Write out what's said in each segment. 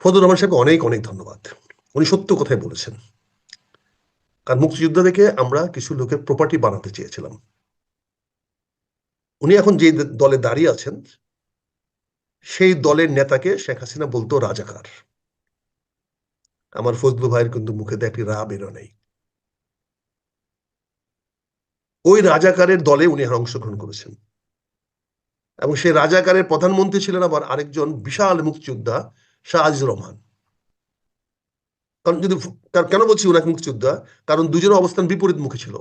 ফজলুর রহমান সাহেবকে অনেক অনেক ধন্যবাদ। উনি সত্য কথাই বলেছেন। কারণ মুক্তিযুদ্ধ থেকে আমরা কিছু লোকের প্রপার্টি বানাতে চেয়েছিলাম। উনি এখন যে দলে দাঁড়িয়ে আছেন, সেই দলের নেতাকে শেখ হাসিনা বলতো রাজাকার। আমার ফজলু ভাইয়ের কিন্তু মুখে একটি রা বেরো নেই। ওই রাজাকারের দলে উনি অংশগ্রহণ করেছেন, এবং সেই রাজাকারের প্রধানমন্ত্রী ছিলেন আবার আরেকজন বিশাল মুক্তিযোদ্ধা, শাহ আজিজুর রহমান। কারণ যদি কেন বলছি ওনাকে মুক্তিযোদ্ধা, কারণ দুজনের অবস্থান বিপরীত মুখে ছিল।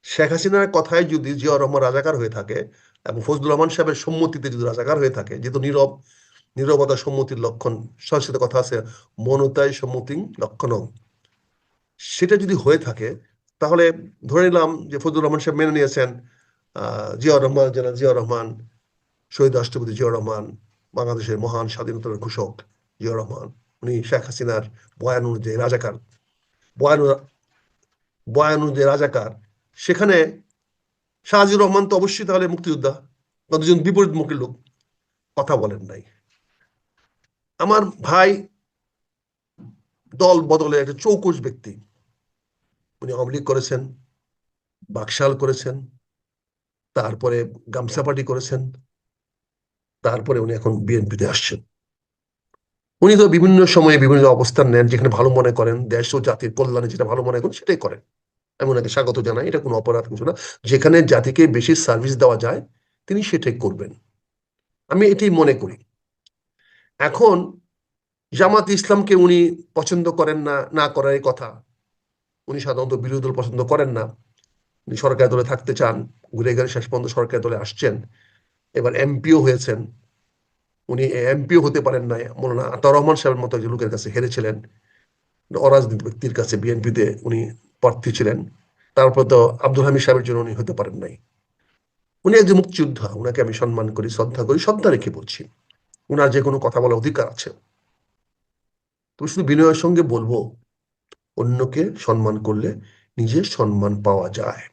শেখ হাসিনার কথায় যদি জিয়াউর রহমান রাজাকার হয়ে থাকে এবং ফজলুর রহমান সাহেবের সম্মতিতে যদি রাজাকার হয়ে থাকে, যেহেতু নীরবতা সম্মতির লক্ষণ, সংস্কৃত কথা আছে মনতায় সম্মতি লক্ষণ, সেটা যদি হয়ে থাকে তাহলে ধরে নিলাম যে ফজলুর রহমান সাহেব মেনে নিয়েছেন জিয়াউর রহমান, জেনারেল জিয়াউর রহমান, শহীদ রাষ্ট্রপতি জিয়াউর রহমান, বাংলাদেশের মহান স্বাধীনতার ঘোষক জিয়াউর রহমান, উনি শেখ হাসিনার বয়ান অনুযায়ী রাজাকার, বয়ান বয়ান অনুযায়ী রাজাকার। সেখানে শাহজিউর রহমান তো অবশ্যই তাহলে মুক্তিযোদ্ধা, বা দুজন বিপরীত মুখী লোক, কথা বলেন নাই। আমার ভাই দল বদলে একটা চৌকস ব্যক্তি। উনি আওয়ামী লীগ করেছেন, বাকশাল করেছেন, তারপরে গামছা পার্টি করেছেন, তারপরে উনি এখন বিএনপিতে আসছেন। উনি তো বিভিন্ন সময়ে বিভিন্ন অবস্থান নেন, যেখানে ভালো মনে করেন, দেশ ও জাতির কল্যাণে যেটা ভালো মনে করেন সেটাই করেন। আমি ওনাকে স্বাগত জানাই, এটা কোনো অপরাধ কিছু না। যেখানে জাতিকে বেশি সার্ভিস দেওয়া যায় তিনি সেটাই করবেন, আমি এটাই মনে করি। এখন জামাত ইসলামকে উনি পছন্দ করেন না, না করার কথা। উনি সাধারণত বিরোধী দল পছন্দ করেন না, উনি সরকার দলে থাকতে চান। ঘুরে ঘুরে শেষ পর্যন্ত সরকার দলে আসছেন, এবার এমপিও হয়েছেন। উনি এমপিও হতে পারেন না, মৌলানা আতাউর রহমান সাহেবের মতো একজন লোকের কাছে হেরেছিলেন, অরাজনৈতিক ব্যক্তির কাছে বিএনপিতে উনি প্রার্থী ছিলেন। তারপর তো আব্দুল হামিদ সাহেবের জন্য উনি হতে পারেন নাই। উনি একজন মুক্তিযোদ্ধা, উনাকে আমি সম্মান করি, শ্রদ্ধা করি, শ্রদ্ধা রেখে বলছি উনার যে কোনো কথা বলার অধিকার আছে। তুমি শুধু বিনয়ের সঙ্গে বলবো, অন্যকে সম্মান করলে নিজের সম্মান পাওয়া যায়।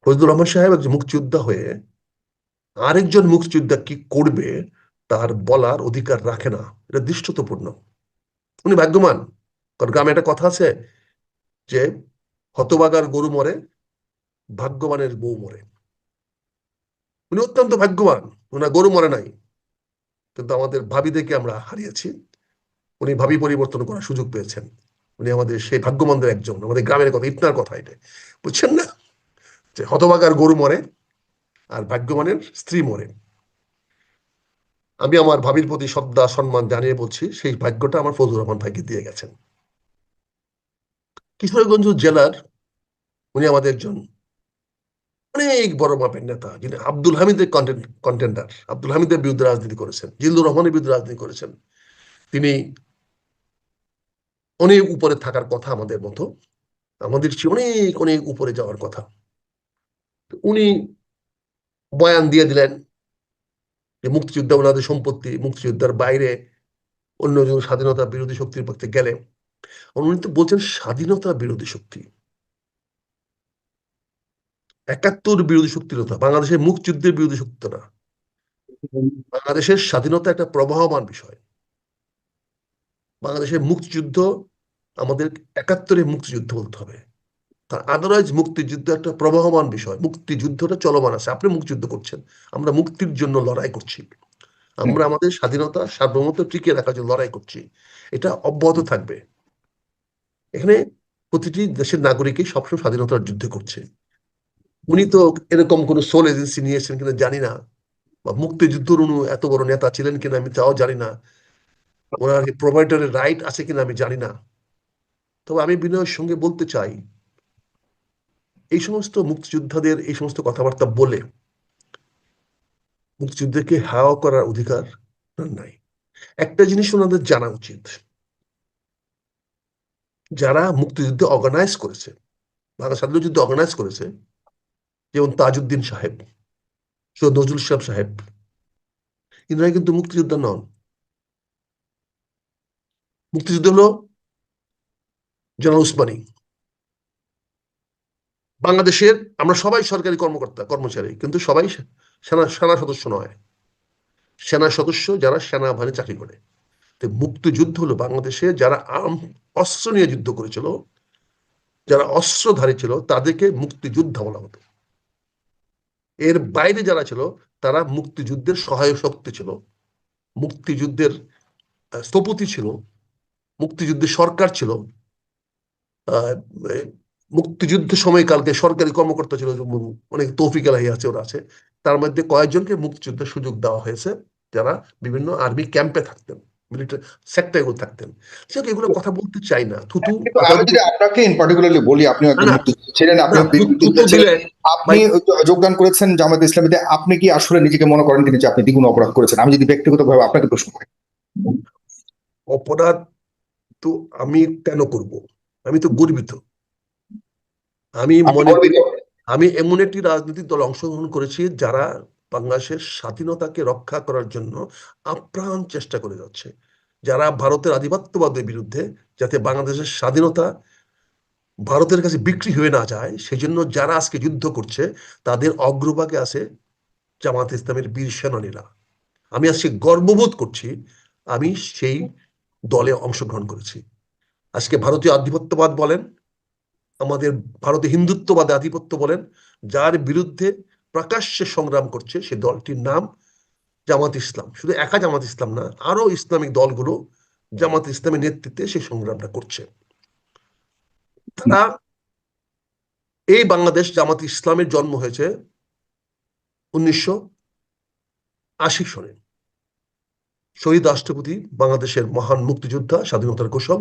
ফজলুর রহমান সাহেব একজন মুক্তিযোদ্ধা হয়ে আরেকজন মুক্তিযোদ্ধা কি করবে তার বলার অধিকার রাখে না, এটা দৃষ্টতাপূর্ণ। উনি ভাগ্যবান, কারণ গ্রামে একটা কথা আছে যে হতভাগার গরু মরে, ভাগ্যবানের বউ মরে। উনি অত্যন্ত ভাগ্যবান, উনার গরু মরে নাই, কিন্তু আমাদের ভাবিদেরকে আমরা হারিয়েছি। উনি ভাবি পরিবর্তন করার সুযোগ পেয়েছেন। উনি আমাদের সেই ভাগ্যবানদের একজন, আমাদের গ্রামের কথা, ইটনার কথা এটা, বুঝছেন না? যে হতভাগার গরু মরে আর ভাগ্যবানের স্ত্রী মরে। আমি আমার ভাবির প্রতি শ্রদ্ধা সম্মান জানিয়ে বলছি, সেই ভাগ্যটা আমার ফজলুর রহমান ভাইকে দিয়ে গেছেন। কিশোরগঞ্জ জেলার উনি আমাদের একজন অনেক বড় মাপের নেতা, যিনি আব্দুল হামিদের কন্টেন্ডার, আব্দুল হামিদের বিরুদ্ধে রাজনীতি করেছেন, জিল্লুর রহমানের বিরুদ্ধে রাজনীতি করেছেন। তিনি অনেক উপরে থাকার কথা আমাদের মতো, আমাদের চেয়ে অনেক অনেক উপরে যাওয়ার কথা। উনি বয়ান দিয়ে দিলেন যে মুক্তিযুদ্ধ ওনাদের সম্পত্তি, মুক্তিযুদ্ধের বাইরে অন্য স্বাধীনতা বিরোধী শক্তির পক্ষে গেলে। উনি তো বলছেন স্বাধীনতা বিরোধী শক্তি, ৭১ বিরোধী শক্তির কথা, বাংলাদেশের মুক্তিযুদ্ধের বিরোধী শক্তি না। বাংলাদেশের স্বাধীনতা একটা প্রবাহমান বিষয়। বাংলাদেশের মুক্তিযুদ্ধ আমাদের ৭১ মুক্তিযুদ্ধ বলতে হবে। তার আদারওয়াইজ মুক্তিযুদ্ধ একটা প্রবাহমান বিষয়, মুক্তিযুদ্ধটা চলমান আছে। আপনি মুক্তিযুদ্ধ করছেন, আমরা মুক্তির জন্য লড়াই করছি, আমরা আমাদের স্বাধীনতা সার্বভৌমত্ব টিকিয়ে রাখার জন্য লড়াই করছি। এটা অব্যাহত থাকবে। এখানে প্রতিটি দেশের নাগরিকই সবসময় স্বাধীনতার যুদ্ধ করছে। উনি তো এরকম কোন সোল এজেন্সি নিয়েছেন কিনা জানি না, বা মুক্তিযুদ্ধের উনি এত বড় নেতা ছিলেন কিনা আমি তাও জানি না, ওনার প্রোভাইডারের রাইট আছে কিনা আমি জানি না। তবে আমি বিনয়ের সঙ্গে বলতে চাই, এই সমস্ত মুক্তিযোদ্ধাদের এই সমস্ত কথাবার্তা বলে মুক্তিযুদ্ধকে হাওয়া করার অধিকার নাই। একটা জিনিস ওনাদের জানা উচিত, যারা মুক্তিযুদ্ধে অর্গানাইজ করেছে, বাংলা স্বাধীনতা যুদ্ধে অর্গানাইজ করেছে, যেমন তাজউদ্দিন সাহেব, সৈয়দ নজরুল ইসলাম সাহেব, ইনারা কিন্তু মুক্তিযোদ্ধা নন। মুক্তিযুদ্ধ হলো জেনারেল উসমানী। বাংলাদেশের আমরা সবাই সরকারি কর্মকর্তা কর্মচারী, কিন্তু সবাই সেনা সেনা সদস্য নয়। সেনা সদস্য যারা সেনাবাহিনী চাকরি করে, তো মুক্তিযুদ্ধ হলো বাংলাদেশে যারা অস্ত্র নিয়ে যুদ্ধ করেছিল, যারা অস্ত্রধারী ছিল, তাদেরকে মুক্তিযোদ্ধা বলা হতো। এর বাইরে যারা ছিল তারা মুক্তিযুদ্ধের সহায়ক শক্তি ছিল, মুক্তিযুদ্ধের স্থপতি ছিল, মুক্তিযুদ্ধের সরকার ছিল, মুক্তিযুদ্ধের সময়কালকে সরকারি কর্মকর্তা ছিল, অনেক তৌফিক এলাহি আছে, ওরা আছে। তার মধ্যে কয়েকজনকে মুক্তিযুদ্ধের সুযোগ দেওয়া হয়েছে যারা বিভিন্ন আর্মি ক্যাম্পে থাকতেন, মিলিটারি সেক্টরে থাকতেন। সেটা এগুলো কথা বলতে চাই না, থুতু কিন্তু কথা আমি যদি আপনাকে ইন পার্টিকুলারলি বলি, আপনি না একজন না মুক্তিযোদ্ধা ছিলেন, আপনি না, থুতু দিলে আপনি ভাই, যোগদান করেছেন জামাত ইসলামীতে, আপনি কি আসলে নিজেকে মনে করেন যে আপনি দ্বিগুণ অপরাধ করেছেন? আমি যদি ব্যক্তিগতভাবে আপনাকে প্রশ্ন করি। অপরাধ তো আমি কেন করব? আমি তো গর্বিত। আমি আপনি মনে করি গর্বিত? আমি এমন একটি রাজনৈতিক দলে অংশগ্রহণ করেছি যারা বাংলাদেশের স্বাধীনতাকে রক্ষা করার জন্য আপ্রাণ চেষ্টা করে যাচ্ছে, যারা ভারতের আধিপত্যবাদের বিরুদ্ধে, যাতে বাংলাদেশের স্বাধীনতা ভারতের কাছে বিক্রি হয়ে না যায়, সেজন্য যারা আজকে যুদ্ধ করছে তাদের অগ্রভাগে আছে জামাত ইসলামের বীর সেনানীরা। আমি আজকে গর্ববোধ করছি আমি সেই দলে অংশগ্রহণ করেছি। আজকে ভারতীয় আধিপত্যবাদ বলেন, আমাদের ভারতে হিন্দুত্ববাদে আধিপত্য বলেন, যার বিরুদ্ধে প্রকাশ্যে সংগ্রাম করছে সে দলটির নাম জামাত ইসলাম। শুধু একা জামাত ইসলাম না, আরো ইসলামিক দলগুলো জামাত ইসলামের নেতৃত্বে সেই সংগ্রামটা করছে। তারা এই বাংলাদেশ জামাত ইসলামের জন্ম হয়েছে 1980 সনে। শহীদ রাষ্ট্রপতি বাংলাদেশের মহান মুক্তিযোদ্ধা স্বাধীনতার ঘোষক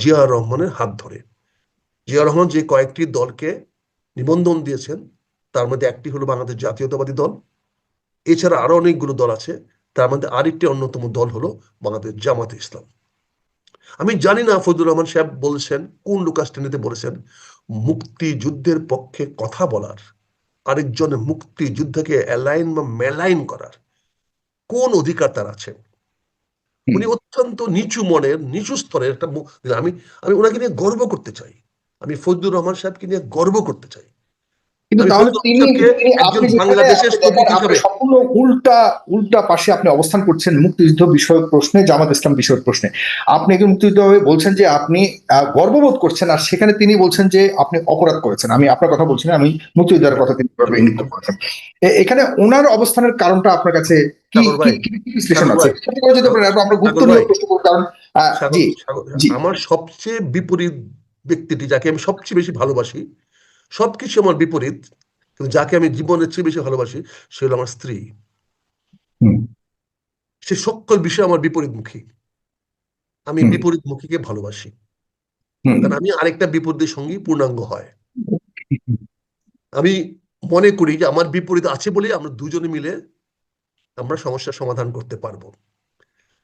জিয়া রহমানের হাত ধরে। জিয়া রহমান যে কয়েকটি দলকে নিবন্ধন দিয়েছেন, তার মধ্যে একটি হলো বাংলাদেশ জাতীয়তাবাদী দল, এছাড়া আরো অনেকগুলো দল আছে, তার মধ্যে আরেকটি অন্যতম দল হলো বাংলাদেশ জামাতে ইসলাম। আমি জানি না ফজলুর রহমান সাহেব বলেছেন কোন লুকাসটেনিতে বলেছেন মুক্তিযুদ্ধের পক্ষে কথা বলার, আরেকজনের মুক্তিযুদ্ধকে অ্যালাইন বা মেলাইন করার কোন অধিকার তার আছে? উনি অত্যন্ত নিচু মনের, নিচু স্তরের একটা আমি আমি ওনাকে নিয়ে গর্ব করতে চাই। আমি ফজলুর রহমান সাহেবকে নিয়ে গর্ব করতে চাই। কিন্তু আমি তাহলে ফজলুর রহমান তিনি সাহেবকে একজন আপনি যেখানে বাংলাদেশের আপনি দেখেন, স্থপতি আপনি হিসাবে, সম্পূর্ণ উল্টা উল্টা পাশে আপনি অবস্থান করছেন মুক্তিযুদ্ধ বিষয়ক প্রশ্নে, জামাত ইসলাম বিষয়ক প্রশ্নে। আপনি একজন মুক্তিযুদ্ধ বলছেন যে আপনি গর্ববোধ করছেন, আর সেখানে তিনি বলছেন যে আপনি অপরাধ করেছেন। আমি আপনার কথা বলছি না, আমি মুক্তিযোদ্ধার কথা তিনি ইঙ্গিত করেছেন। এখানে ওনার অবস্থানের কারণটা আপনার কাছে কি সাগর কি ভাই, কি কি বিশ্লেষণ সাগর আছে ভাই, সেটা করে যেতে পারেন, আমরা গুরুত্ব সাগর ভাই, নিয়ে প্রশ্ন করব। কারণ সাগর জি, সাগর জি, আমার সবচেয়ে বিপরীত ব্যক্তিটি, যাকে আমি সবচেয়ে বেশি ভালোবাসি, সবকিছু আমার বিপরীত, কিন্তু যাকে আমি জীবনের চেয়ে বেশি ভালোবাসি সে হলো আমার স্ত্রী। হুম, সে সকল বিষয়ে আমার বিপরীতমুখী। আমি হুম, বিপরীতমুখীকে ভালোবাসি, হুম, কারণ আমি আরেকটা বিপরীতের সঙ্গী পূর্ণাঙ্গ হয়। আমি মনে করি যে আমার বিপরীত আছে বলে আমরা দুজনে মিলে আমরা সমস্যার সমাধান করতে পারবো।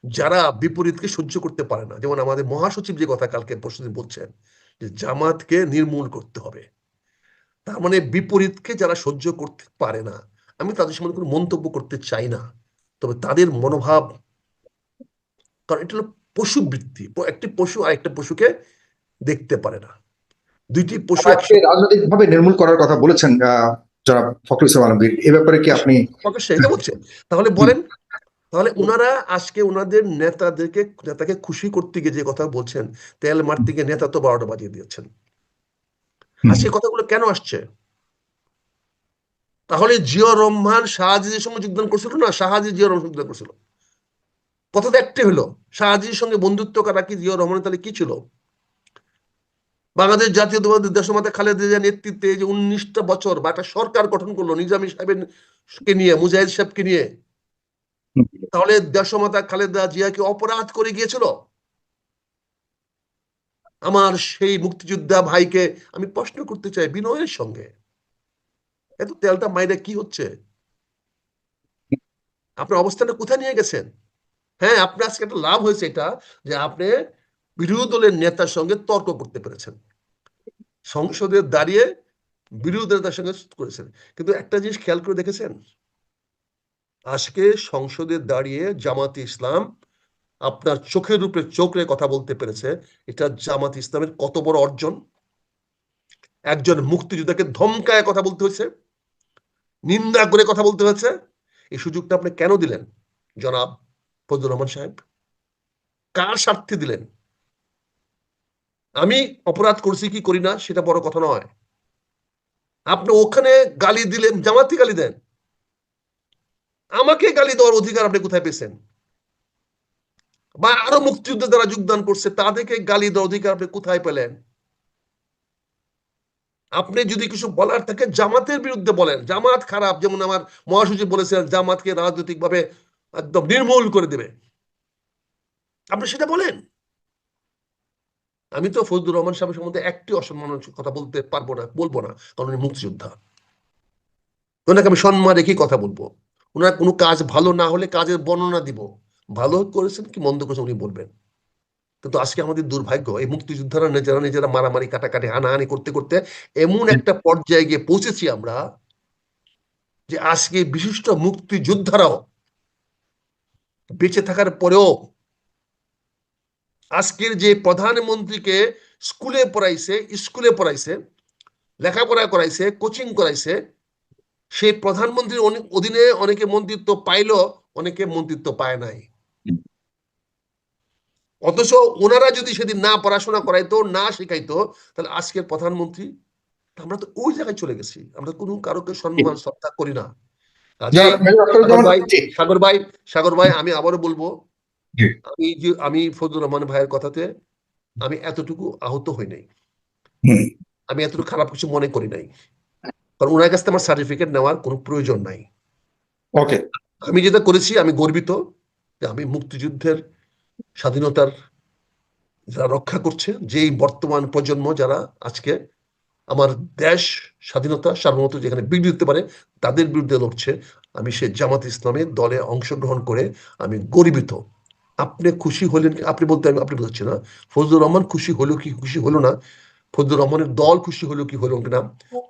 যারা বিপরীতকে সহ্য করতে পারে না, যেমন আমাদের মহাসচিব যে কথা কালকে পরশুদিন বলছেন যে জামাতকে নির্মূল করতে হবে, তার মানে বিপরীতকে যারা সহ্য করতে পারে না, আমি তাদের সম্বন্ধে কোনো মন্তব্য করতে চাই না। তবে তাদের মনোভাব, কারণ এটা হলো পশু বৃত্তি, একটি পশু আর একটা পশুকে দেখতে পারে না, দুইটি পশু আমাকে একসাথে। রাজনৈতিক ভাবে নির্মূল করার কথা বলেছেন জনাব ফখরুল ইসলাম আলমগীর, এ ব্যাপারে কি আপনি? অবশ্যই এটা বলছেন। তাহলে হুম, বলেন, তাহলে ওনারা আজকে ওনাদের নেতাকে খুশি করতে গিয়ে যে কথা বলছেন, তেল মারতে গিয়ে নেতা তো 12টা বাজিয়ে দিয়েছেন। হুম, আজকে কথাগুলো কেন আসছে? তাহলে জিয়া রহমান শাহজির সঙ্গে যোগদান করছিল না, শাহজি জিয়া রহমান যোগদান করছিল, কথা তো একটাই হলো। শাহজির সঙ্গে বন্ধুত্ব করা কি জিয়া রহমানের তাহলে কি ছিল? বাংলাদেশ জাতীয়তাবাদী দেশমাতা খালেদা জিয়ার নেতৃত্বে যে 19টা বছর বা একটা সরকার গঠন করলো নিজামী সাহেবের কে নিয়ে, মুজাহিদ সাহেবকে নিয়ে, হুম। তাহলে দেশমাতা খালেদা জিয়া কি অপরাধ করে গিয়েছিল? আমার সেই মুক্তিযোদ্ধা ভাইকে আমি প্রশ্ন করতে চাই বিনয়ের সঙ্গে, এত তেলটা মাইরে কি হচ্ছে? আপনার অবস্থানটা কোথায় নিয়ে গেছেন? হ্যাঁ, আপনার আজকে একটা লাভ হয়েছে, এটা যে আপনি বিরোধী দলের নেতার সঙ্গে তর্ক করতে পেরেছেন, সংসদে দাঁড়িয়ে বিরোধী নেতার সঙ্গে করেছেন। কিন্তু একটা জিনিস খেয়াল করে দেখেছেন, আজকে সংসদে দাঁড়িয়ে জামাতে ইসলাম আপনার চোখের উপরে চোখ রেখে কথা বলতে পেরেছে, এটা জামাত ইসলামের কত বড় অর্জন। একজন মুক্তিযোদ্ধাকে ধমকায় কথা বলতে হয়েছে, নিন্দা করে কথা বলতে হয়েছে। এই সুযোগটা আপনি কেন দিলেন জনাব ফজলুর রহমান সাহেব? কার স্বার্থে দিলেন? আমি অপরাধ করছি কি করি না সেটা বড় কথা নয়। আপনি ওখানে গালি দিলেন, জামাতকে গালি দেন, আমাকে গালি দেওয়ার অধিকার আপনি কোথায় পেয়েছেন? বা আরো মুক্তিযুদ্ধে যারা যোগদান করছে তাদেরকে গালি দেওয়ার অধিকার আপনি কোথায় পেলেন? আপনি যদি কিছু বলার থাকে জামাতের বিরুদ্ধে বলেন, জামাত খারাপ, যেমন আমার মহাসচিব বলেছেন জামাতকে রাজনৈতিকভাবে একদম নির্মূল করে দেবে, আপনি সেটা বলেন। আমি তো ফজলুর রহমান সাহেবের সম্বন্ধে একটি অসম্মানজনক কথা বলতে পারবো না, বলবো না, কারণ উনি মুক্তিযোদ্ধা। ওনাকে আমি সম্মান রেখেই কথা বলবো। ওনার কোনো কাজ ভালো না হলে কাজের বর্ণনা দিব, ভালো করেছেন কি মন্দ করেছেন উনি বলবেন। কিন্তু আজকে আমাদের দুর্ভাগ্য, এই মুক্তিযোদ্ধারা নিজেরা নিজেরা মারামারি কাটাকাটি হানাহানি করতে করতে এমন একটা পর্যায়ে গিয়ে পৌঁছেছি আমরা, যে আজকে বিশিষ্ট মুক্তিযোদ্ধারাও বেঁচে থাকার পরেও আজকের যে প্রধানমন্ত্রীকে স্কুলে পড়াইছে, লেখাপড়া করাইছে, কোচিং করাইছে, সেই প্রধানমন্ত্রীর অধীনে অনেকে মন্ত্রিত্ব পাইল, অনেকে মন্ত্রিত্ব পায় নাই। অথচ ওনারা যদি সেদিন না পড়াশোনা করাইতো, না শেখাইতো, তাহলে আজকের প্রধানমন্ত্রী, আমরা তো ওই জায়গায় চলে গেছি। আমরা কোনো কারোকে সম্মান শ্রদ্ধা করি না। কাজেই সাগর ভাই আমি আবারও বলবো, আমি ফজলুর রহমান ভাইয়ের কথাতে আমি এতটুকু আহত হই নাই, আমি এতটুকু খারাপ কিছু মনে করি নাই, কারণ ওনার কাছ থেকে আমার সার্টিফিকেট নেওয়ার কোনো প্রয়োজন নাই। ওকে, আমি যেটা করেছি, আমি গর্বিত যে আমি মুক্তিযুদ্ধের স্বাধীনতার যারা রক্ষা করছে, যেই বর্তমান প্রজন্ম যারা আজকে আমার দেশ স্বাধীনতা সার্বভৌমত্ব যেখানে বিঘ্নিত হতে পারে তাদের বিরুদ্ধে লড়ছে, আমি সে জামাত ইসলামের দলে অংশগ্রহণ করে আমি গর্বিত। আপনি খুশি হলেন, আপনি বলতে আমি আপনি বোঝাচ্ছি না, ফজলুর রহমান খুশি হলো কি খুশি হলো না, ফজলুর রহমানের দল খুশি হলো কি হলো না,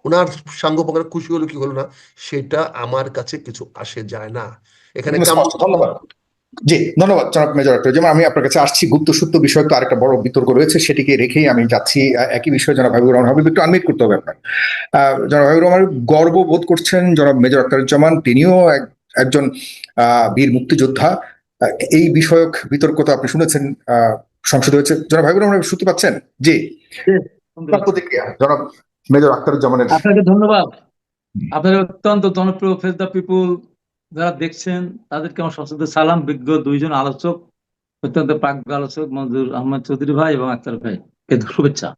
ওনার সাঙ্গপাঙ্গরা খুশি হলো কি হলো না, সেটা আমার কাছে কিছু আসে যায় না। এখানে ধন্যবাদ। জি, ধন্যবাদ জনাব মেজর আখতার। যেমন আমি আপনার কাছে আসছি, গুপ্ত সূত্র বিষয়ক তো আরেকটা বড় বিতর্ক রয়েছে, সেটিকে রেখেই আমি যাচ্ছি একই বিষয়ে জনাব হাবিবুর রহমান হাবিব, একটু আনমিউট করতে হবে আপনার। জনাব হাবিবুর রহমান গর্ব বোধ করছেন জনাব মেজর আখতারুজ্জামান তিনিও একজন বীর মুক্তিযোদ্ধা। এই বিষয়ক বিতর্ক তো আপনি শুনেছেন, সংসদে হয়েছে। জনাব হাবিবুর রহমান শুনতে পাচ্ছেন? জি, প্রতিক্রিয়া জনাব মেজর আখতারুজ্জামানের। আপনাকে ধন্যবাদ। আপনার অত্যন্ত জনপ্রিয় ফেস দ্য পিপুল যারা দেখছেন তাদেরকে আমার সশ্রদ্ধ সালাম। বিজ্ঞ দুইজন আলোচক, অত্যন্ত প্রাজ্ঞ আলোচক মঞ্জুর আহমদ চৌধুরী ভাই এবং আক্তার ভাই কে শুভেচ্ছা।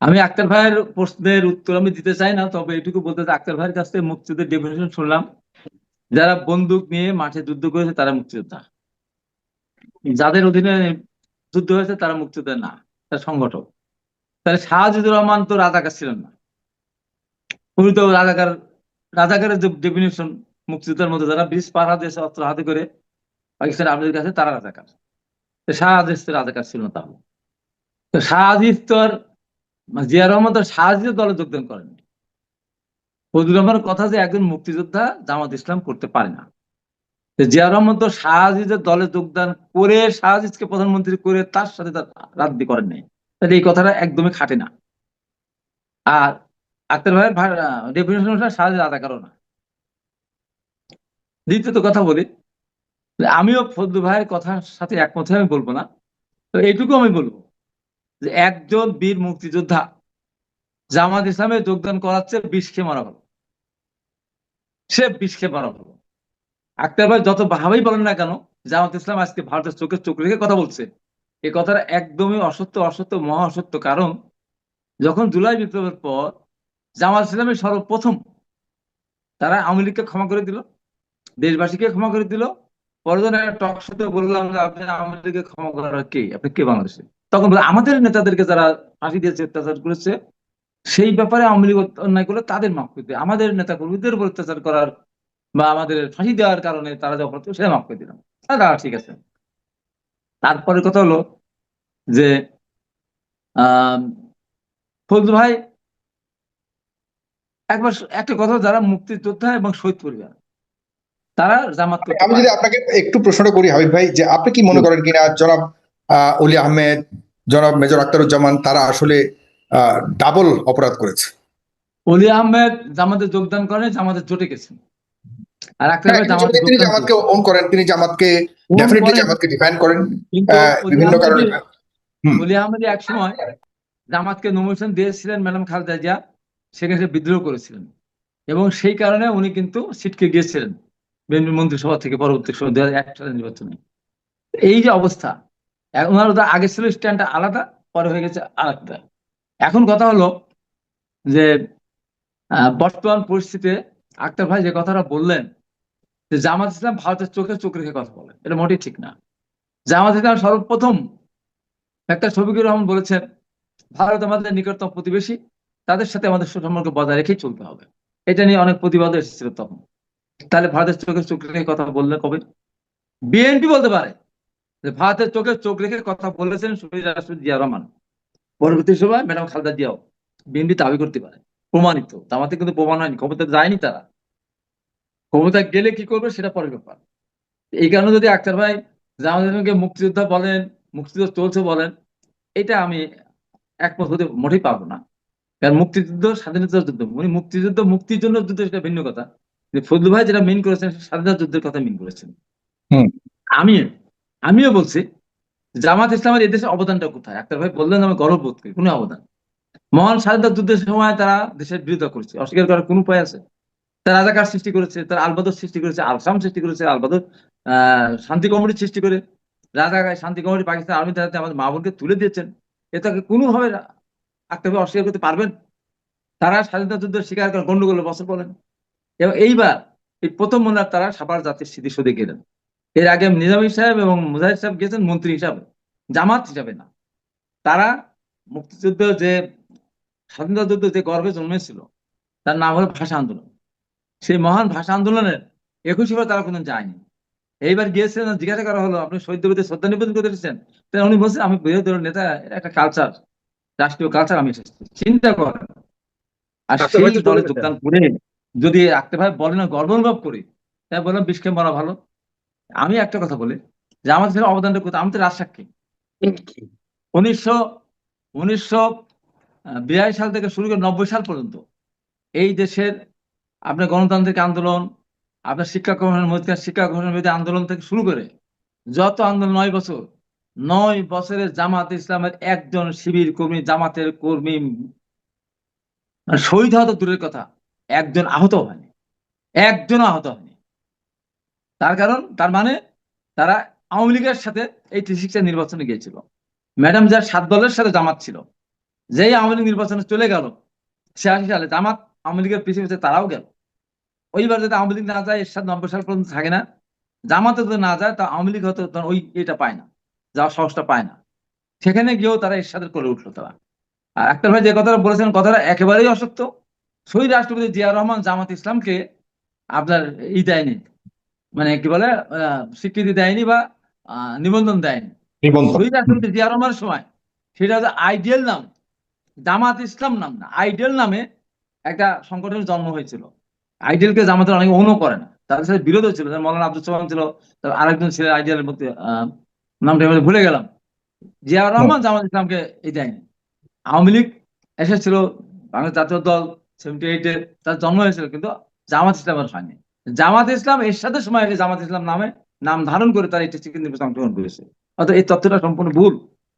আমি আক্তার ভাইয়ের প্রশ্নের উত্তর আমি দিতে চাই না, তবে এটুকু বলতে চাই, আক্তার ভাইয়ের কাছ থেকে মুক্তিযুদ্ধের ডেফিনেশন শুনলাম, যারা বন্দুক নিয়ে মাঠে যুদ্ধ করেছে তারা মুক্তিযোদ্ধা, যাদের অধীনে যুদ্ধ হয়েছে তারা মুক্তিযোদ্ধা না, তারা সংগঠক। তাহলে শাহজিদুর রহমান তো রাজাকার ছিলেন না, উনি তো রাজাকারের যে ডেফিনেশন, মুক্তিযোদ্ধার মধ্যে যারা ব্রিজ পার হাতে এসে অস্ত্র হাতে করে পাকিস্তান আর্মিদের কাছে, তারা রাজাকার। শাহজিদ রাজাকার ছিল না। তাহলে তো শাহজিদ তো আর জিয়া রহমান তো শাহজিদের দলে যোগদান করেননি। ফজলুর রহমানের কথা যে একজন মুক্তিযোদ্ধা জামাত ইসলাম করতে পারে না, জিয়া রহমান তো শাহজিদের দলে যোগদান করে শাহজিদকে প্রধানমন্ত্রী করে তার সাথে তার রাজনীতি করেন নাই। তাহলে এই কথাটা একদমই খাটে না। আর আক্তার ভাইয়ের ডেফিনেশন অনুসারে শাহজিদ রাজাকারও না। দ্বিতীয়ত কথা বলি, আমিও ফজলু ভাইয়ের কথার সাথে একমত হয়ে আমি বলবো না, তো এইটুকু আমি বলবো যে একজন বীর মুক্তিযোদ্ধা জামাত ইসলামে যোগদান করাচ্ছে, বিষ খেয়ে মারা হলো, সে বিষ খেয়ে মারা হলো। আক্তার ভাই যত ভাবেই বলেন না কেন, জামাত ইসলাম আজকে ভারতের চোখে চোখ রেখে কথা বলছে, এই কথাটা একদমই অসত্য, মহা অসত্য। কারণ যখন জুলাই বিপ্লবের পর জামাত ইসলামের সর্বপ্রথম তারা আওয়ামী লীগকে ক্ষমা করে দিল, দেশবাসীকে ক্ষমা করে দিল। পরদিন একটা টক শোতে বললাম যে আপনি আওয়ামী লীগকে ক্ষমা করার কে, আপনি কে বাংলাদেশে? তখন আমাদের নেতাদেরকে যারা ফাঁসি দিয়েছে, অত্যাচার করেছে, সেই ব্যাপারে আওয়ামী লীগ অন্যায় করলে তাদের মাফ করে দিই, আমাদের নেতা কর্মীদের উপর অত্যাচার করার বা আমাদের ফাঁসি দেওয়ার কারণে তারা যা অপরাধ সেটা মাফ করে দিলাম, ঠিক আছে। তারপরে কথা হলো যে ফজলু ভাই একবার একটা কথা, যারা মুক্তিযোদ্ধা এবং শহীদ পরিবার তারা জামাত করতে আমি যদি আপনাকে একটু প্রশ্নটা করি হাবিব ভাই, যে আপনি কি মনে করেন কিনা জনাব অলি আহমেদ, জনাব মেজর আখতারুজ্জামান তারা আসলে ডাবল অপরাধ করেছে? অলি আহমেদ জামাতে যোগদান করেন, জামাতে জোটে গেছেন, আর আক্তার ভাই কিন্তু জামাতে যেহেতু তিনি যোগদান জামাতকে করেছেন, ওন করেন, তিনি জামাতকে ওন ডেফিনেটলি করেন, জামাতকে ডিফাইন করেন কিন্তু অলি বিভিন্ন কারণে। আহমেদ হুম। অলি আহমেদ এক সময় জামাতকে নমিনেশন দিয়েছিলেন ম্যাডাম খালেদা জিয়া, সেখানে সে বিদ্রোহ করেছিলেন এবং সেই কারণে উনি কিন্তু ছিটকে গিয়েছিলেন বিএনপি মন্ত্রিসভা থেকে পরবর্তী সময় 2001 সালের নির্বাচনে। এই যে অবস্থা, ওনার আগে ছিল স্ট্যান্ডটা আলাদা, পরে হয়ে গেছে আলাদা। এখন কথা হলো যে বর্তমান পরিস্থিতিতে আক্তার ভাই যে কথাটা বললেন যে জামাত ইসলাম ভারতের চোখে চোখ রেখে কথা বলে, এটা মোটেই ঠিক না। জামাত ইসলাম সর্বপ্রথম ডাক্তার শফিকুর রহমান বলেছেন ভারত আমাদের নিকটতম প্রতিবেশী, তাদের সাথে আমাদের সুসম্পর্ক বজায় রেখেই চলতে হবে। এটা নিয়ে অনেক প্রতিবাদ এসেছিল তখন। তাহলে ভারতের চোখে চোখ রেখে কথা বললে কবে? বিএনপি বলতে পারে যে ভারতের চোখে চোখ রেখে কথা বলেছেন শহীদ রাষ্ট্রপতি জিয়া রহমান, পরবর্তী সময় ম্যাডাম খালেদা জিয়াও। বিএনপি দাবি করতে পারে, প্রমাণিত। জামাতে কিন্তু প্রমাণ হয়নি, ক্ষমতা যায়নি তারা। ক্ষমতা গেলে কি করবে সেটা পরের ব্যাপার। এই কারণে যদি আক্তার ভাই জামাতকে মুক্তিযোদ্ধা বলেন, মুক্তিযুদ্ধ চলছে বলেন, এটা আমি একমত হতে মোটেই পারবো না। কারণ মুক্তিযুদ্ধ স্বাধীনতার যুদ্ধ, উনি মুক্তিযুদ্ধ মুক্তির জন্য যুদ্ধ, সেটা ভিন্ন কথা। ফজলু ভাই যেটা মিন করেছেন স্বাধীনতা যুদ্ধের কথা মিন করেছেন। হুম। আমিও বলছি জামাত ইসলামের এদেশে অবদানটা কোথায়? আক্তার ভাই বললেন আমি গর্ব বোধ করি, কোনো অবদান। মহান স্বাধীনতা যুদ্ধের সময় তারা দেশের বিরোধিতা করেছে, অস্বীকার করার কোন উপায় আছে? তারা রাজাকার সৃষ্টি করেছে, তারা আলবদর সৃষ্টি করেছে, আলসাম সৃষ্টি করেছে, আলবদর শান্তি কমিটি সৃষ্টি করে রাজাকার শান্তি কমিটি পাকিস্তান আর্মির হাতে আমাদের মা বোনকে তুলে দিয়েছেন। এটাকে কোনোভাবে আক্তার ভাই অস্বীকার করতে পারবেন? তারা স্বাধীনতা যুদ্ধের শিকার করে গন্ডগোলের বছর বলেন। এবং এইবার এই প্রথম মনে হয় তারা সাভার জাতির স্মৃতিসৌধে গেলেন। এর আগে নিজামী সাহেব এবং মুজাহিদ সাহেব গেছেন মন্ত্রী হিসাবে, জামাত হিসাবে না। তারা মুক্তিযুদ্ধ যে স্বাধীনতা যুদ্ধ যে গর্বে জন্মেছিল, তার নাম হলো ভাষা আন্দোলন। সেই মহান ভাষা আন্দোলনের 21 তারা কোনদিন যায়নি। এইবার গিয়েছিলেন, জিজ্ঞাসা করা হলো আপনি শহীদ প্রতি শ্রদ্ধা নিবেদন করতে এসেছেন? উনি বলছেন আমি বিরোধী দলের নেতা, এটা একটা কালচার, রাষ্ট্রীয় কালচার, আমি এসেছি। চিন্তা করেন। আর আক্তার ভাই সেই তো চলে দলে গেছেন। যোগদান করে যদি আক্তার ভাই বলেন না গর্ব অনুভব করি, তাই বললাম বিষকে মরা ভালো। আমি একটা কথা বলি যে আমাদের অবদানটা কোথায়? আমি তো রাজসাক্ষী। 1982 সাল থেকে শুরু করে 90 সাল পর্যন্ত এই দেশের আপনার গণতান্ত্রিক আন্দোলন, আপনার শিক্ষা কমিশনের মধ্যে শিক্ষা কমিশনের বিরুদ্ধে আন্দোলন থেকে শুরু করে যত আন্দোলন, 9 বছর, 9 বছরে জামাত ইসলামের একজন শিবির কর্মী, জামাতের কর্মী শহীদ হওয়া তো দূরের কথা, একজন আহত হয়নি, একজন আহত হয়নি। তার কারণ, তার মানে তারা আওয়ামী লীগের সাথে 86 নির্বাচনে গিয়েছিল। ম্যাডাম যার 7 দলের সাথে জামাত ছিল, যেই আওয়ামী লীগ নির্বাচনে চলে গেল 86 সালে, জামাত আওয়ামী লীগের পিছিয়ে তারাও গেল। ওইবার যদি আওয়ামী লীগ না যায়, এরশাদ 90 সাল পর্যন্ত থাকে না, জামাতে যদি না যায়, তা আওয়ামী লীগ হয়তো ওই এটা পায় না, যাওয়ার সাহসটা পায় না। সেখানে গিয়েও তারা এরশাদের করে উঠলো তারা। আর আক্তার ভাই যে কথাটা বলেছেন, কথাটা একেবারেই অসত্য। শহীদ রাষ্ট্রপতি জিয়া রহমান জামাত ইসলামকে আপনার দেয়নি, মানে কি বলে স্বীকৃতি দেয়নি বা নিবন্ধন দেয়নি। নিবন্ধন। শহীদ রাষ্ট্রপতি জিয়া রহমানের সময় সেটা হচ্ছে আইডিয়াল নাম, জামাত ইসলাম নাম না, আইডিয়াল নামে একটা সংগঠনের জন্ম হয়েছিল। আইডিয়ালকে জামাতের অনেকে অনু করে না, তাদের সাথে বিরোধ ছিল। মৌলানা আব্দুল সালাম ছিল, আরেকজন ছিলেন আইডিয়ালের মধ্যে, নামটা এবার ভুলে গেলাম। জিয়া রহমান জামাত ইসলামকে দেয়নি। আওয়ামী লীগ এসেছিল, বাংলাদেশ জাতীয় দল 78-এ তার জন্ম হয়েছিল, কিন্তু জামাত ইসলামের হয়নি। জামাত ইসলাম এরশাদের সময় এসে জামাত ইসলাম নামে নাম ধারণ করে তারা এটা নির্বাচন অংশগ্রহণ করেছে। অর্থাৎ এই তথ্যটা সম্পূর্ণ ভুল।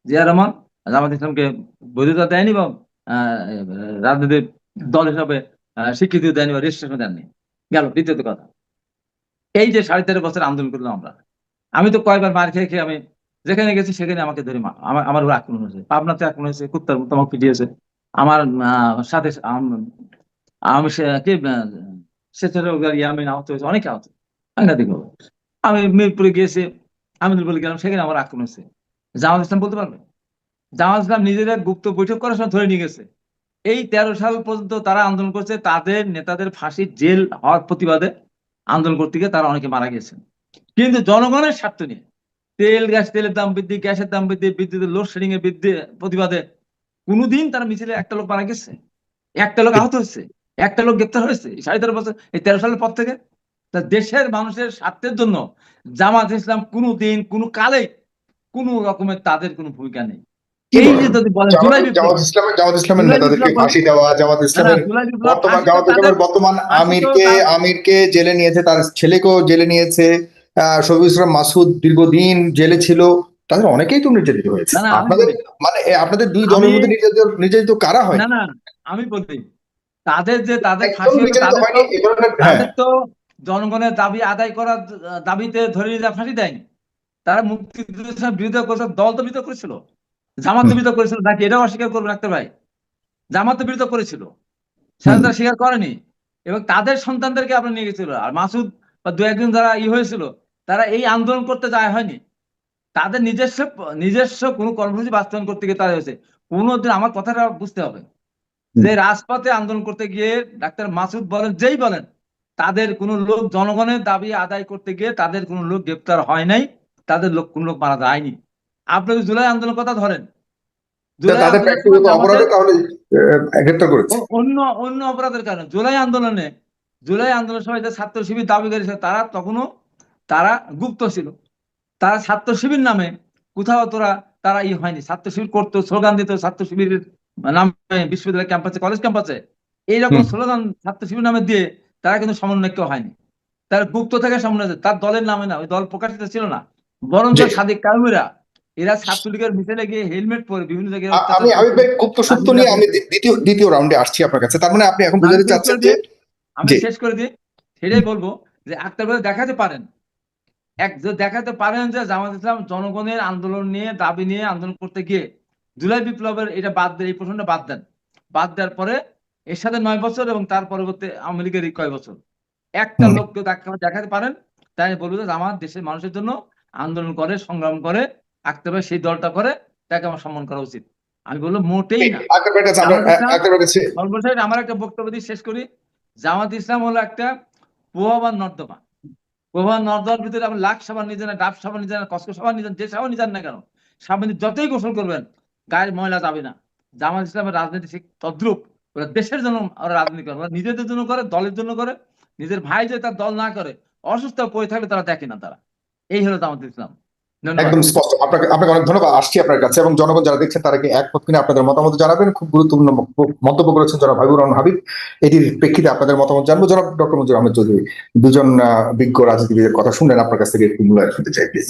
জিয়া রহমান জামাত ইসলামকে বৈধতা দেয়নি বা রাজনৈতিক দল হিসাবে স্বীকৃতি দেয়নি বা রেজিস্ট্রেশন দেননি। গেল দ্বিতীয়ত কথা, এই যে 13.5 বছর আন্দোলন করলাম আমরা, আমি তো কয়েকবার মার খেয়ে খেয়ে আমি যেখানে গেছি সেখানে আমাকে ধরে আমার উপর আক্রমণ হয়েছে। পাবনাতে আক্রমণ হয়েছে, কুত্তার মতো আমাকে পিটিয়েছে। আমার সাথে আমি ইয়ামিন আহত হয়েছে, অনেকে আহত, সাংঘাতিক ভাবে। আমি মিরপুরে গিয়েছি, আমিনুল বলে গেলাম, সেখানে আমার আক্রমণ হয়েছে। জামাত ইসলাম বলতে পারবে? জামাত ইসলাম নিজেরা গুপ্ত বৈঠক করার সময় ধরে নিয়ে গেছে। এই 13 সাল পর্যন্ত তারা আন্দোলন করছে, তাদের নেতাদের ফাঁসি জেল হওয়ার প্রতিবাদে আন্দোলন করতে গিয়ে তারা অনেকে মারা গেছেন। কিন্তু জনগণের স্বার্থ নিয়ে তেলের দাম বৃদ্ধি, গ্যাসের দাম বৃদ্ধি, বিদ্যুতের লোডশেডিং এর বৃদ্ধি প্রতিবাদে কোনোদিন তারা মিছিলে একটা লোক মারা গেছে, একটা লোক আহত হয়েছে, একটা লোক গ্রেপ্তার হয়েছে 13.5 বছর, এই 13 সালের পর থেকে? তা দেশের মানুষের স্বার্থের জন্য জামাত ইসলাম কোনোদিন কোনো কালে কোনো রকমের তাদের কোনো ভূমিকা নেই। কি এই বলেন? যে যদি বলেন জুলাই বিপ্লব, জামাত ইসলামের জুলাই নেতাদেরকে বিপ্লব ফাঁসি দেওয়া, জামাত না না ইসলামের জুলাই বিপ্লব ফাঁসি তো তাদের বর্তমান ফাঁসি তো আমিরকে জেলে নিয়েছে, তার ছেলেকেও জেলে নিয়েছে, শফিকুল ইসলাম মাসুদ দীর্ঘদিন জেলে ছিল, তাদের অনেকেই তো নির্যাতিত হয়েছে। না না আমি আপনাদের বলি মানে আপনাদের দুই আমি দলের মধ্যে নির্যাতিত কারা হয়? না না আমি বলি তাদের একদম ফাঁসি হলো নির্যাতিত হয়নি এ ধরনের, হ্যাঁ তাদের তো জনগণের দাবি আদায় করার দাবিতে ধরে নিয়ে ফাঁসি দেয়নি। তারা মুক্তিযুদ্ধের বিরোধিতা করেছে, দল তো বিরোধিতা করেছিল, জামাত তো বিরোধিতা করেছিল নাকি, এটাও অস্বীকার করবেন ডাক্তার ভাই। জামাত তো বিরোধিতা করেছিল, সেটা তারা স্বীকার করেনি, এবং তাদের সন্তানদেরকে আপনার নিয়ে গেছিল। আর মাসুদ বা দু একজন যারা হয়েছিল, তারা এই আন্দোলন করতে যায় হয়নি, তাদের নিজস্ব কোনো কর্মসূচি বাস্তবায়ন করতে গিয়ে তারা হয়েছে। কোনোদিন আমার কথাটা বুঝতে হবে যে রাজপথে আন্দোলন করতে গিয়ে ডাক্তার মাসুদ বলেন যেই বলেন, তাদের কোনো লোক জনগণের দাবি আদায় করতে গিয়ে তাদের কোনো লোক গ্রেপ্তার হয় নাই, তাদের কোনো লোক মারা যায়নি। আপনি যদি জুলাই আন্দোলনের কথা ধরেন, জুলাই তাদের আন্দোলনের সময় ব্যক্তিগত অপরাধে তাহলে গ্রেপ্তার করেছে। অন্য অন্য অপরাধের কারণে জুলাই আন্দোলনের সময় যে ছাত্র শিবির দাবিকারী ছিল, তারা গুপ্ত ছিল। তারা ছাত্র শিবির নামে কোথাও তারা হয়নি, ছাত্র শিবির করতো, স্লোগান দিত ছাত্র শিবিরের নামে বিশ্ববিদ্যালয় ক্যাম্পাসে, কলেজ ক্যাম্পাসে এইরকম স্লোগান ছাত্র শিবির নামে দিয়ে তারা কিন্তু সমন্বয় কেউ হয়নি। তারা গুপ্ত থেকে সমন্বয়, তার দলের নামে না, ওই দল প্রকাশিত ছিল না, বরঞ্চ সাদিক কায়ুমিরা এরা ছাত্রলীগের মিছিলে গিয়ে হেলমেট পরে বিভিন্ন জায়গায় আমি গুপ্ত সূত্র নিয়ে আমি দ্বিতীয় রাউন্ডে আসছি আপনার কাছে। তার মানে আপনি এখন বুঝাতে চাচ্ছেন যে আমি শেষ করে দিই, সেটাই বলবো যে আক্তার ভাই দেখাতে পারেন যে জামাত ইসলাম জনগণের আন্দোলন নিয়ে, দাবি নিয়ে আন্দোলন করতে গিয়ে জুলাই বিপ্লবের এটা বাদ দেন, এই প্রশ্নটা বাদ দেওয়ার পরে এর সাথে 9 বছর এবং তার পরবর্তী আওয়ামী লীগের কয় বছর, একটা লোককে দেখাতে পারেন, তাই বলবো যে আমার দেশের মানুষের জন্য আন্দোলন করে, সংগ্রাম করে, আক্তার ভাই সেই দলটা করে, তাকে আমার সম্মান করা উচিত। আমি বলবো মোটেই না। সর্বশেষ আমার একটা বক্তব্য দিয়ে শেষ করি। জামাত ইসলাম হলো একটা প্রবাহমান নর্দমা। প্রবাহমান নর্দমার ভিতরে আপনি লাখ সাবান নিয়ে যান, ডাব সাবান নিয়ে যান, কসকো সাবান নিয়ে যান, যে সাবান নিয়ে যান না কেন, সাবান যতই গোসল করবেন গায়ের ময়লা যাবে না। জামাত ইসলামের রাজনীতি ঠিক তদ্রুপ। ওরা দেশের জন্য ওরা রাজনীতি করে, ওরা নিজেদের জন্য করে, দলের জন্য করে। নিজের ভাই যদি তার দল না করে, অসুস্থ পড়ে থাকলে তারা দেখে না। তারা এই হলো জামাত ইসলাম। একদম স্পষ্ট। আপনাকে অনেক ধন্যবাদ। আসছি আপনার কাছে, এবং জনগণ যারা দেখছেন তারা কি একমত কিনা আপনাদের মতামত জানাবেন। খুব গুরুত্বপূর্ণ মন্তব্য করেছেন জনাব হাবিবুর রহমান হাবিব। এটির প্রেক্ষিতে আপনাদের মতামত জানবো। জনাব ডক্টর মঞ্জুর আহমেদ চৌধুরী, দুজন বিজ্ঞ রাজনীতিবিদের কথা শুনলেন, আপনার কাছ থেকে একটু মূল্যায়ন শুনতে চাই প্লিজ।